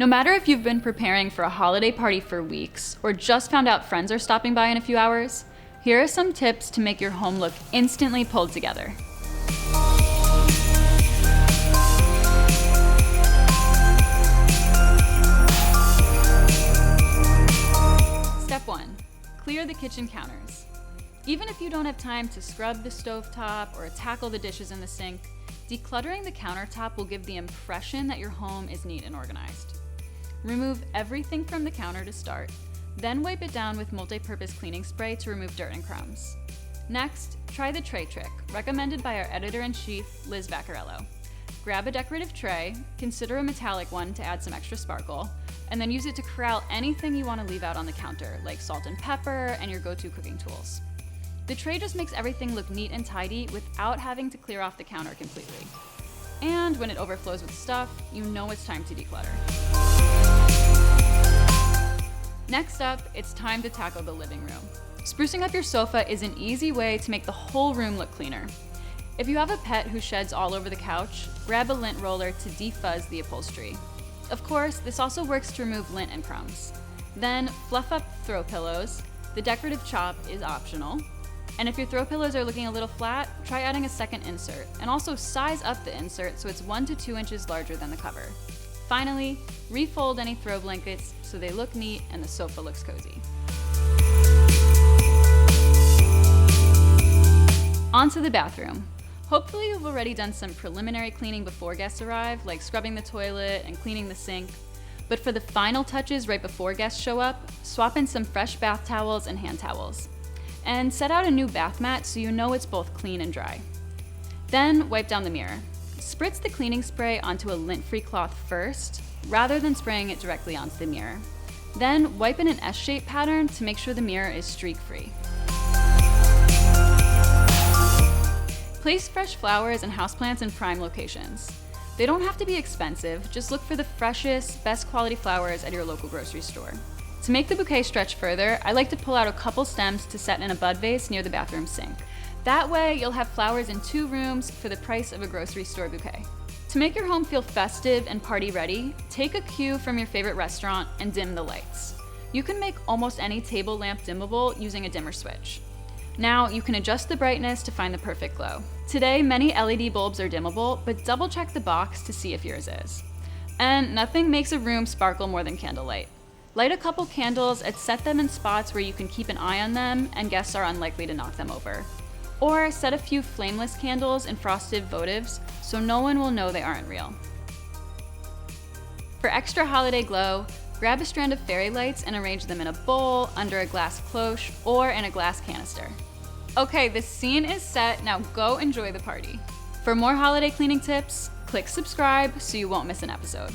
No matter if you've been preparing for a holiday party for weeks or just found out friends are stopping by in a few hours, here are some tips to make your home look instantly pulled together. Step 1. Clear the kitchen counters. Even if you don't have time to scrub the stovetop or tackle the dishes in the sink, decluttering the countertop will give the impression that your home is neat and organized. Remove everything from the counter to start, then wipe it down with multi-purpose cleaning spray to remove dirt and crumbs. Next, try the tray trick, recommended by our editor-in-chief, Liz Vaccarello. Grab a decorative tray, consider a metallic one to add some extra sparkle, and then use it to corral anything you want to leave out on the counter, like salt and pepper and your go-to cooking tools. The tray just makes everything look neat and tidy without having to clear off the counter completely. And when it overflows with stuff, you know it's time to declutter. Next up, it's time to tackle the living room. Sprucing up your sofa is an easy way to make the whole room look cleaner. If you have a pet who sheds all over the couch, grab a lint roller to defuzz the upholstery. Of course, this also works to remove lint and crumbs. Then fluff up throw pillows. The decorative chop is optional. And if your throw pillows are looking a little flat, try adding a second insert, and also size up the insert so it's 1 to 2 inches larger than the cover. Finally, refold any throw blankets so they look neat and the sofa looks cozy. On to the bathroom. Hopefully you've already done some preliminary cleaning before guests arrive, like scrubbing the toilet and cleaning the sink. But for the final touches right before guests show up, swap in some fresh bath towels and hand towels. And set out a new bath mat so you know it's both clean and dry. Then wipe down the mirror. Spritz the cleaning spray onto a lint-free cloth first, rather than spraying it directly onto the mirror. Then wipe in an S-shaped pattern to make sure the mirror is streak-free. Place fresh flowers and houseplants in prime locations. They don't have to be expensive, just look for the freshest, best quality flowers at your local grocery store. To make the bouquet stretch further, I like to pull out a couple stems to set in a bud vase near the bathroom sink. That way, you'll have flowers in 2 rooms for the price of a grocery store bouquet. To make your home feel festive and party ready, take a cue from your favorite restaurant and dim the lights. You can make almost any table lamp dimmable using a dimmer switch. Now, you can adjust the brightness to find the perfect glow. Today, many LED bulbs are dimmable, but double check the box to see if yours is. And nothing makes a room sparkle more than candlelight. Light a couple candles and set them in spots where you can keep an eye on them and guests are unlikely to knock them over. Or set a few flameless candles in frosted votives so no one will know they aren't real. For extra holiday glow, grab a strand of fairy lights and arrange them in a bowl, under a glass cloche, or in a glass canister. Okay, the scene is set, now go enjoy the party. For more holiday cleaning tips, click subscribe so you won't miss an episode.